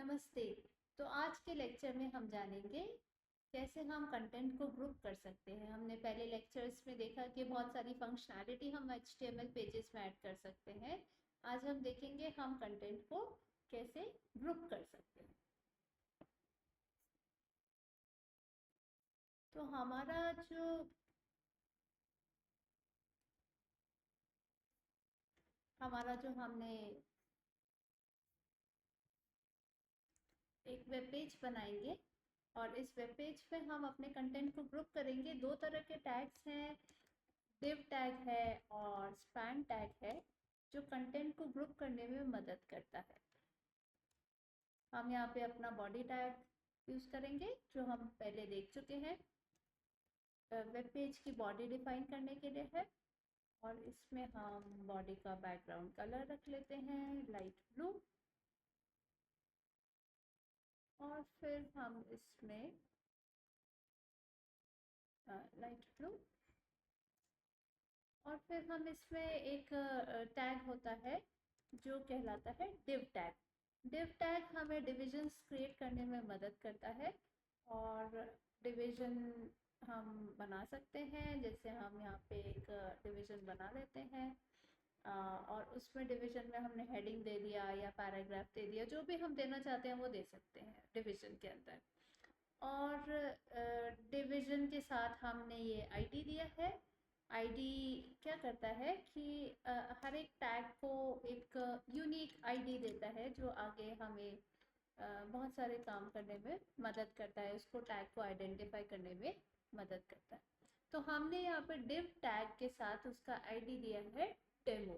नमस्ते। तो आज के लेक्चर में हम जानेंगे कैसे हम कंटेंट को ग्रुप कर सकते हैं। हमने पहले लेक्चर्स में देखा कि बहुत सारी फंक्शनैलिटी हम HTML पेजेस में ऐड कर सकते हैं। आज हम देखेंगे हम कंटेंट को कैसे ग्रुप कर सकते हैं। तो हमारा जो हमने एक वेब पेज बनाएंगे और इस वेब पेज पे हम अपने कंटेंट को ग्रुप करेंगे। दो तरह के टैग्स हैं, div टैग है और span टैग है, जो कंटेंट को ग्रुप करने में मदद करता है। हम यहाँ पे अपना बॉडी टैग यूज करेंगे जो हम पहले देख चुके हैं, वेब पेज की बॉडी डिफाइन करने के लिए है। और इसमें हम बॉडी का बैकग्राउंड कलर रख लेते हैं लाइट ब्लू, और फिर हम इसमें लाइट ब्लू, और फिर हम इसमें एक टैग होता है जो कहलाता है div टैग। div टैग हमें डिविजन्स क्रिएट करने में मदद करता है और डिवीजन हम बना सकते हैं। जैसे हम यहाँ पे एक डिवीजन बना लेते हैं और उसमें डिवीजन में हमने हेडिंग दे दिया या पैराग्राफ दे दिया, जो भी हम देना चाहते हैं वो दे सकते हैं डिवीजन के अंदर। और डिवीजन के साथ हमने ये आईडी दिया है। आईडी क्या करता है कि हर एक टैग को एक यूनिक आईडी देता है जो आगे हमें बहुत सारे काम करने में मदद करता है, उसको टैग को आइडेंटिफाई करने में मदद करता है। तो हमने यहाँ पे div टैग के साथ उसका आईडी दिया है डेमो।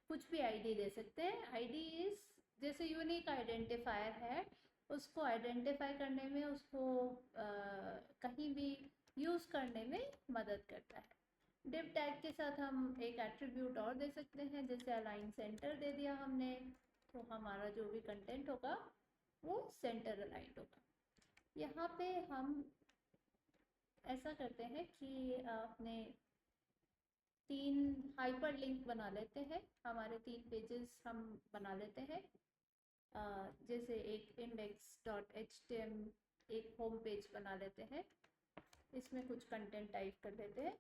कुछ भी आईडी दे सकते हैं। आईडी इज जैसे यूनिक आइडेंटिफायर है, उसको आइडेंटिफाई करने में, उसको कहीं भी यूज करने में मदद करता है। div टैग के साथ हम एक एट्रीब्यूट और दे सकते हैं, जैसे अलाइन सेंटर दे दिया हमने, तो हमारा जो भी कंटेंट होगा वो सेंटर अलाइंड होगा। यहाँ पे हम ऐसा करते हैं कि अपने 3 हाइपर लिंक बना लेते हैं। हमारे 3 पेजेस हम बना लेते हैं। जैसे एक index.html एक होम पेज बना लेते हैं, इसमें कुछ कंटेंट टाइप कर लेते हैं,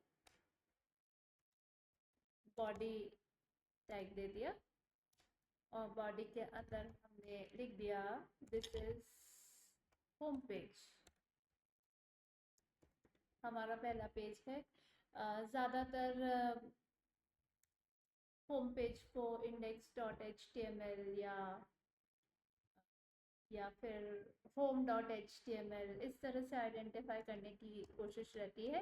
बॉडी टैग दे दिया और बॉडी के अंदर हमने लिख दिया दिस इज होम पेज। हमारा पहला पेज है। ज़्यादातर होम पेज को index.html या फिर home.html इस तरह से आइडेंटिफाई करने की कोशिश रहती है,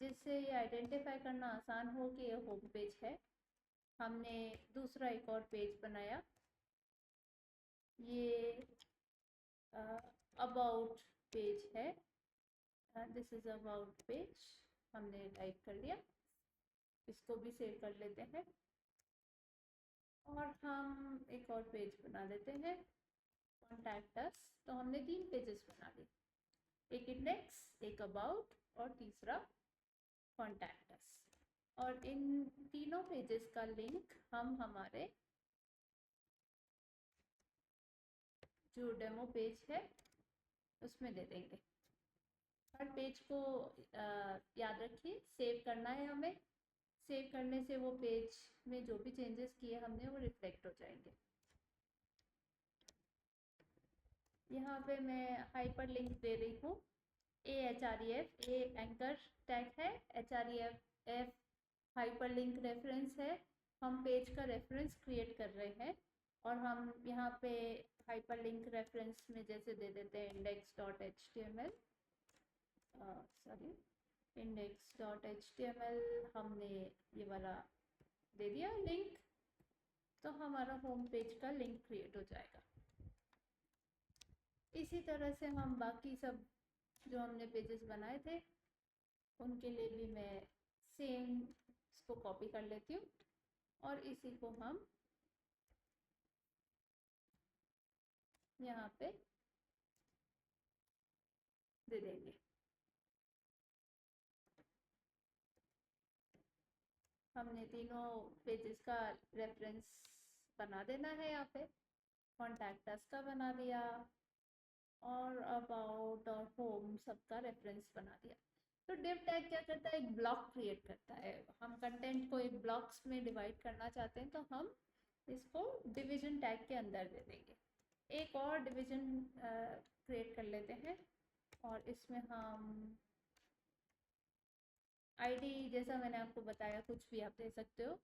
जिससे ये आइडेंटिफाई करना आसान हो कि ये होम पेज है। हमने दूसरा एक और पेज बनाया, ये अबाउट पेज है। दिस इज अबाउट पेज हमने टाइप कर लिया, इसको भी सेव कर लेते हैं। और हम एक और पेज बना लेते हैं, कॉन्टैक्ट अस। तो हमने 3 पेजेस बना लिए, एक इंडेक्स, एक अबाउट और तीसरा कॉन्टैक्ट अस। और इन तीनों पेजेस का लिंक हम हमारे जो डेमो पेज है उसमें दे देंगे। हर पेज को याद रखिए सेव करना है हमें। सेव करने से वो पेज में जो भी चेंजेस किए हमने वो रिफ्लेक्ट हो जाएंगे। यहाँ पे मैं हाइपर लिंक दे रही हूँ, AHREF, ए एंकर टैग है, HREF हाइपर लिंक रेफरेंस है। हम पेज का रेफरेंस क्रिएट कर रहे हैं और हम यहाँ पे हाइपर लिंक रेफरेंस में जैसे दे देते हैं index.html, सॉरी index.html हमने ये वाला दे दिया लिंक, तो हमारा होम पेज का लिंक क्रिएट हो जाएगा। इसी तरह से हम बाकी सब जो हमने पेजेस बनाए थे उनके लिए भी मैं सेम इसको कॉपी कर लेती हूँ और इसी को हम यहाँ पे दे देंगे। हमने तीनों पेजेस का रेफरेंस बना देना है यहाँ पे। कॉन्टैक्ट अस का बना दिया, और अबाउट और होम सबका रेफरेंस बना दिया। तो डिव टैग क्या करता है, एक ब्लॉक क्रिएट करता है। हम कंटेंट को एक ब्लॉक्स में डिवाइड करना चाहते हैं तो हम इसको डिवीजन टैग के अंदर दे देंगे। एक और डिवीजन क्रिएट कर लेते हैं, और इसमें हम आईडी, जैसा मैंने आपको बताया, कुछ भी आप दे सकते हो।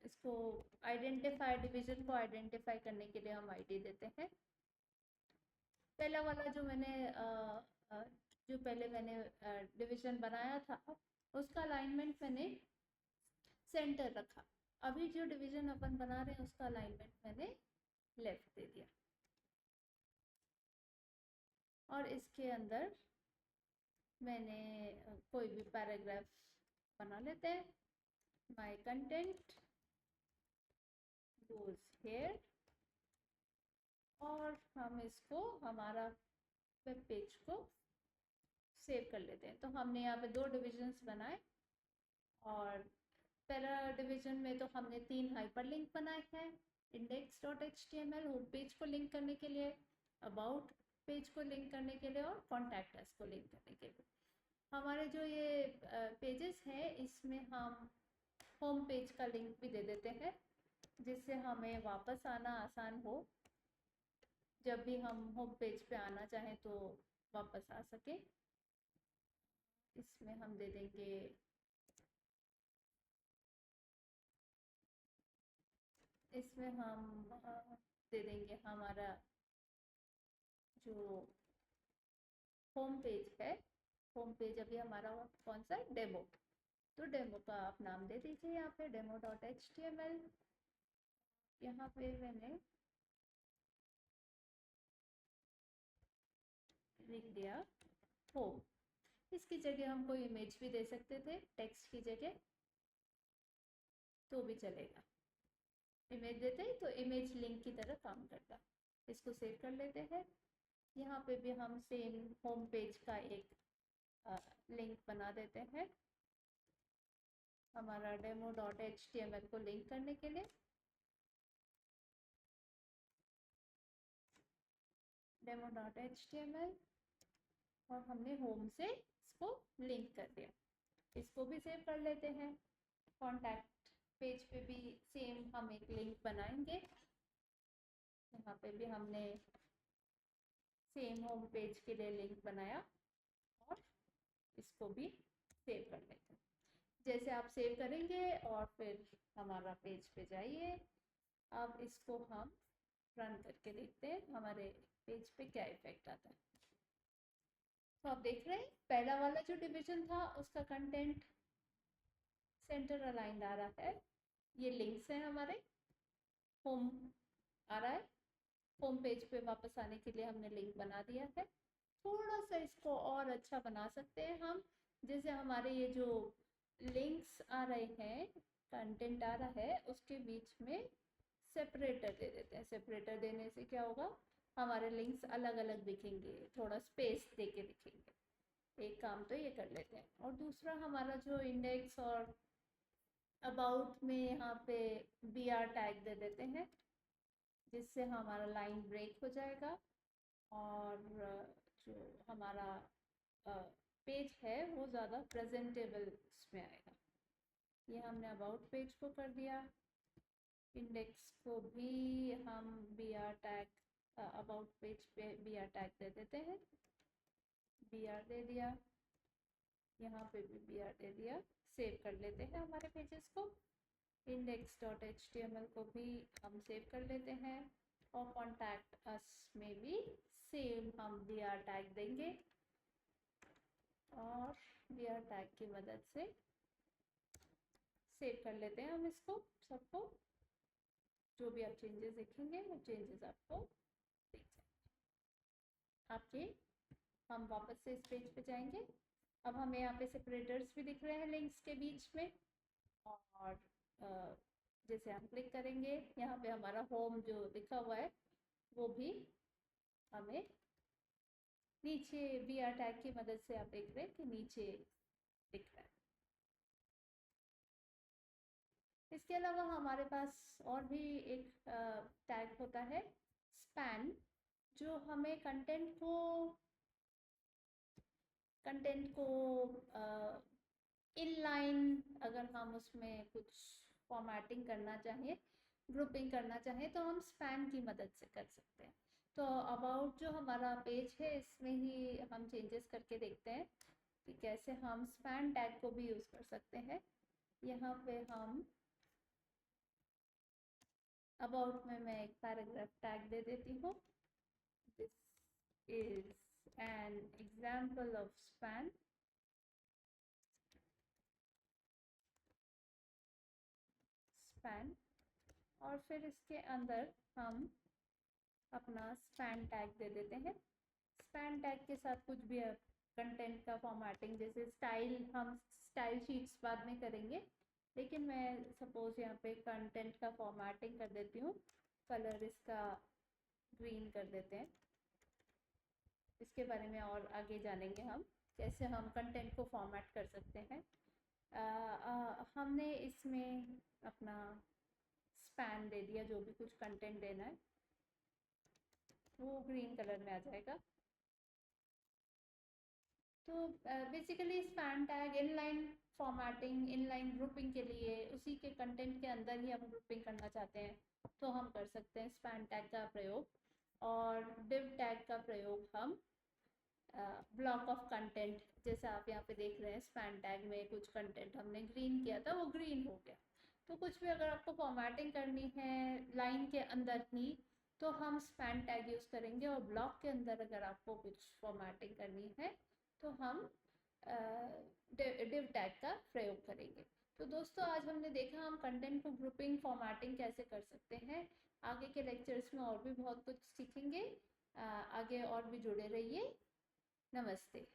इसको आइडेंटिफाई, डिवीजन को आइडेंटिफाई करने के लिए हम आईडी देते हैं। पहला वाला जो मैंने जो पहले मैंने डिवीजन बनाया था, उसका अलाइनमेंट मैंने सेंटर रखा। अभी जो डिवीजन अपन बना रहे हैं उसका अलाइनमेंट मैंने लेफ्ट दे दिया, और इसके अंदर मैंने कोई भी पैराग्राफ बना लेते हैं। माय कंटेंट गोज हियर, और हम इसको हमारा वेब पेज को सेव कर लेते हैं। तो हमने यहाँ पे 2 डिविजन्स बनाए, और पहला डिवीजन में तो हमने 3 हाइपरलिंक बनाए हैं। index.html होम पेज को लिंक करने के लिए, अबाउट पेज को लिंक करने के लिए, और कॉन्टैक्ट अस को लिंक करने के लिए। हमारे जो ये पेजेस हैं, इसमें हम होम पेज का लिंक भी दे देते हैं, जिससे हमें वापस आना आसान हो। जब भी हम होम पेज पे आना चाहें तो वापस आ सके। इसमें हम दे देंगे, इसमें हम दे देंगे हमारा जो होम पेज है। होम पेज अभी हमारा कौन सा है, डेमो। तो डेमो का आप नाम दे दीजिए यहाँ पे demo.html। यहाँ पे मैंने लिख दिया होम। इसकी जगह हम कोई इमेज भी दे सकते थे, टेक्स्ट की जगह, तो भी चलेगा। इमेज देते हैं तो इमेज लिंक की तरह काम करता। इसको सेव कर लेते हैं। यहाँ पे भी हम सेम होम पेज का एक लिंक बना देते हैं, हमारा demo.html को लिंक करने के लिए। demo.html, और हमने होम से इसको लिंक कर दिया। इसको भी सेव कर लेते हैं। कॉन्टैक्ट पेज पे भी सेम हम एक लिंक बनाएंगे। यहाँ पे भी हमने सेम होम पेज के लिए लिंक बनाया, और इसको भी सेव कर लेते हैं। जैसे आप सेव करेंगे और फिर हमारा पेज पे जाइए। अब इसको हम रन करके देखते हैं हमारे पेज पे क्या इफेक्ट आता है। तो आप देख रहे हैं पहला वाला जो डिवीजन था उसका कंटेंट सेंटर अलाइंड आ रहा है। ये लिंक्स हैं हमारे, होम आ रहा है। होम पेज पे वापस आने के लिए हमने लिंक बना दिया है। थोड़ा सा इसको और अच्छा बना सकते हैं हम। जैसे हमारे ये जो लिंक्स आ रहे हैं, कंटेंट आ रहा है, उसके बीच में सेपरेटर दे देते हैं। सेपरेटर देने से क्या होगा, हमारे लिंक्स अलग अलग दिखेंगे, थोड़ा स्पेस दे के दिखेंगे। एक काम तो ये कर लेते हैं। और दूसरा, हमारा जो इंडेक्स और अबाउट में यहाँ पे br टैग दे देते हैं, जिससे हमारा लाइन ब्रेक हो जाएगा, और जो हमारा पेज है वो ज़्यादा प्रेजेंटेबल उसमें आएगा। ये हमने अबाउट पेज को कर दिया। इंडेक्स को भी हम br टैग, अबाउट पेज पे br टैग दे देते हैं। br दे दिया, यहाँ पे भी br दे दिया। सेव कर लेते हैं हमारे पेजेस को। index.html को भी हम सेव कर लेते हैं, और कॉन्टैक्ट अस में भी सेम हम br टैग देंगे, और br टैग की मदद से सेव कर लेते हैं हम इसको सबको। जो भी आप चेंजेस देखेंगे वो चेंजेस आपको दिख जाएंगे आपके। हम वापस से इस पेज पे जाएंगे। अब हमें यहाँ पे सेपरेटर्स भी दिख रहे हैं लिंक्स के बीच में, और जैसे हम क्लिक करेंगे यहाँ पे हमारा होम जो लिखा हुआ है वो भी हमें नीचे br टैग की मदद से, आप देख रहे हैं कि नीचे दिख रहा है। इसके अलावा हमारे पास और भी एक टैग होता है स्पैन, जो हमें कंटेंट को इनलाइन अगर हम उसमें कुछ फॉर्मेटिंग करना चाहें, ग्रुपिंग करना चाहें, तो हम स्पैन की मदद से कर सकते हैं। तो अबाउट जो हमारा पेज है इसमें ही हम चेंजेस करके देखते हैं कि कैसे हम स्पैन टैग को भी यूज़ कर सकते हैं। यहाँ पे हम अबाउट में मैं एक पैराग्राफ टैग दे देती हूँ। This is an example of span, और फिर इसके अंदर हम अपना स्पैन टैग दे देते हैं। स्पैन टैग के साथ कुछ भी कंटेंट का फॉर्मेटिंग, जैसे स्टाइल, हम स्टाइल शीट्स बाद में करेंगे, लेकिन मैं सपोज यहाँ पे कंटेंट का फॉर्मेटिंग कर देती हूँ। कलर इसका ग्रीन कर देते हैं। इसके बारे में और आगे जानेंगे हम, कैसे हम कंटेंट को फॉर्मेट कर सकते हैं। हमने इसमें अपना स्पैन दे दिया, जो भी कुछ कंटेंट देना है वो ग्रीन कलर में आ जाएगा। तो basically span tag inline formatting, inline grouping के लिए, उसी के कंटेंट के अंदर ही हम ग्रुपिंग करना चाहते हैं तो हम कर सकते हैं स्पैन टैग का प्रयोग। और डिव टैग का प्रयोग हम ब्लॉक ऑफ कंटेंट, जैसे आप यहाँ पे देख रहे हैं स्पैन टैग में कुछ कंटेंट हमने ग्रीन किया था, वो ग्रीन हो गया। तो कुछ भी अगर आपको फॉर्मेटिंग करनी है लाइन के अंदर ही, तो हम स्पैन टैग यूज़ करेंगे, और ब्लॉक के अंदर अगर आपको कुछ फॉर्मेटिंग करनी है तो हम डिव टैग का प्रयोग करेंगे। तो दोस्तों, आज हमने देखा हम कंटेंट को ग्रुपिंग फॉर्मेटिंग कैसे कर सकते हैं। आगे के लेक्चर्स में और भी बहुत कुछ सीखेंगे। आगे और भी जुड़े रहिए। नमस्ते।